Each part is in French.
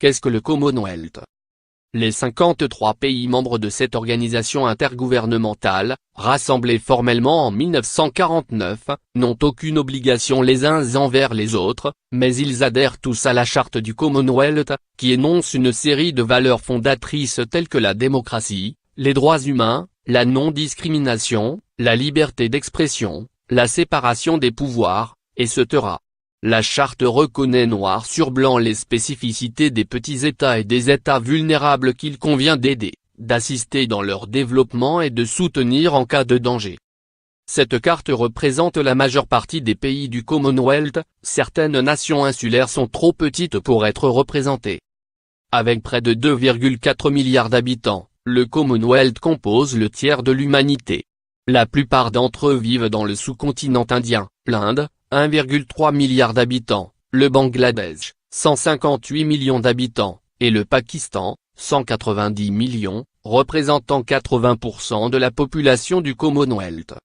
Qu'est-ce que le Commonwealth? Les 53 pays membres de cette organisation intergouvernementale, rassemblés formellement en 1949, n'ont aucune obligation les uns envers les autres, mais ils adhèrent tous à la charte du Commonwealth, qui énonce une série de valeurs fondatrices telles que la démocratie, les droits humains, la non-discrimination, la liberté d'expression, la séparation des pouvoirs, etc. La charte reconnaît noir sur blanc les spécificités des petits États et des États vulnérables qu'il convient d'aider, d'assister dans leur développement et de soutenir en cas de danger. Cette carte représente la majeure partie des pays du Commonwealth. Certaines nations insulaires sont trop petites pour être représentées. Avec près de 2,4 milliards d'habitants, le Commonwealth compose le tiers de l'humanité. La plupart d'entre eux vivent dans le sous-continent indien, l'Inde, 1,3 milliard d'habitants, le Bangladesh, 158 millions d'habitants, et le Pakistan, 190 millions, représentant 80% de la population du Commonwealth.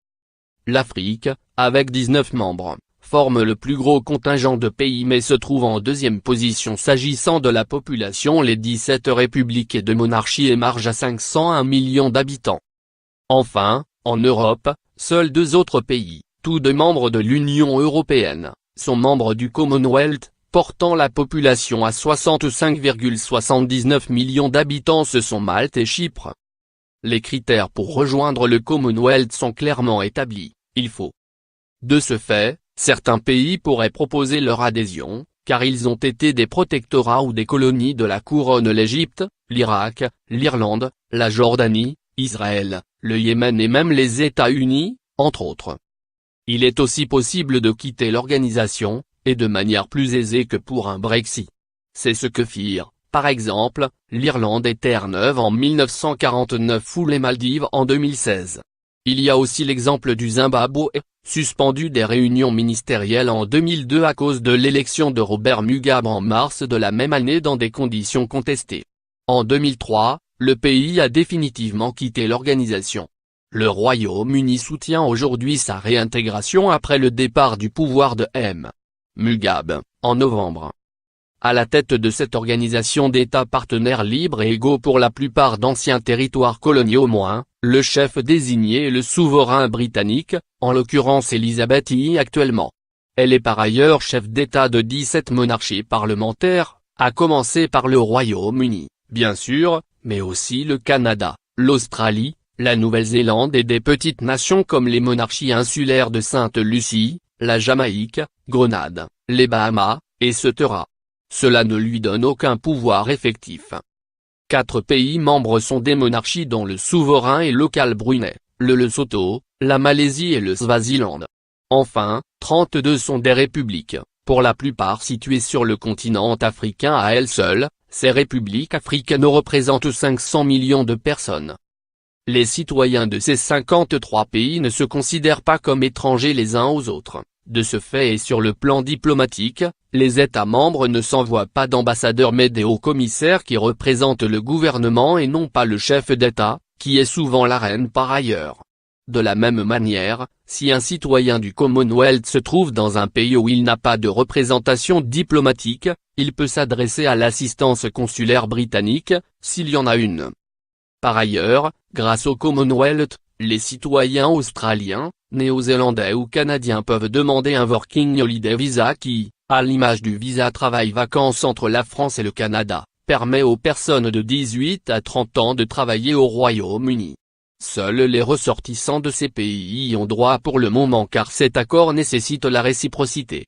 L'Afrique, avec 19 membres, forme le plus gros contingent de pays mais se trouve en deuxième position s'agissant de la population. Les 17 républiques et de monarchies émargent à 501 millions d'habitants. Enfin, en Europe, seuls 2 autres pays, tous 2 membres de l'Union européenne, sont membres du Commonwealth, portant la population à 65,79 millions d'habitants. Ce sont Malte et Chypre. Les critères pour rejoindre le Commonwealth sont clairement établis, il faut. De ce fait, certains pays pourraient proposer leur adhésion, car ils ont été des protectorats ou des colonies de la couronne: l'Égypte, l'Irak, l'Irlande, la Jordanie, Israël, le Yémen et même les États-Unis, entre autres. Il est aussi possible de quitter l'organisation, et de manière plus aisée que pour un Brexit. C'est ce que firent, par exemple, l'Irlande et Terre-Neuve en 1949 ou les Maldives en 2016. Il y a aussi l'exemple du Zimbabwe, suspendu des réunions ministérielles en 2002 à cause de l'élection de Robert Mugabe en mars de la même année dans des conditions contestées. En 2003, le pays a définitivement quitté l'organisation. Le Royaume-Uni soutient aujourd'hui sa réintégration après le départ du pouvoir de M. Mugabe, en novembre. À la tête de cette organisation d'États partenaires libres et égaux pour la plupart d'anciens territoires coloniaux le chef désigné est le souverain britannique, en l'occurrence Elizabeth II actuellement. Elle est par ailleurs chef d'État de 17 monarchies parlementaires, à commencer par le Royaume-Uni, bien sûr, mais aussi le Canada, l'Australie, la Nouvelle-Zélande et des petites nations comme les monarchies insulaires de Sainte-Lucie, la Jamaïque, Grenade, les Bahamas, etc. Cela ne lui donne aucun pouvoir effectif. 4 pays membres sont des monarchies dont le souverain est local Brunei, le Lesotho, la Malaisie et le Swaziland. Enfin, 32 sont des républiques, pour la plupart situées sur le continent africain à elles seules. Ces républiques africaines représentent 500 millions de personnes. Les citoyens de ces 53 pays ne se considèrent pas comme étrangers les uns aux autres. De ce fait et sur le plan diplomatique, les États membres ne s'envoient pas d'ambassadeurs mais des hauts-commissaires qui représentent le gouvernement et non pas le chef d'État, qui est souvent la reine par ailleurs. De la même manière, si un citoyen du Commonwealth se trouve dans un pays où il n'a pas de représentation diplomatique, il peut s'adresser à l'assistance consulaire britannique, s'il y en a une. Par ailleurs, grâce au Commonwealth, les citoyens australiens, néo-zélandais ou canadiens peuvent demander un Working Holiday Visa qui, à l'image du visa travail-vacances entre la France et le Canada, permet aux personnes de 18 à 30 ans de travailler au Royaume-Uni. Seuls les ressortissants de ces pays y ont droit pour le moment car cet accord nécessite la réciprocité.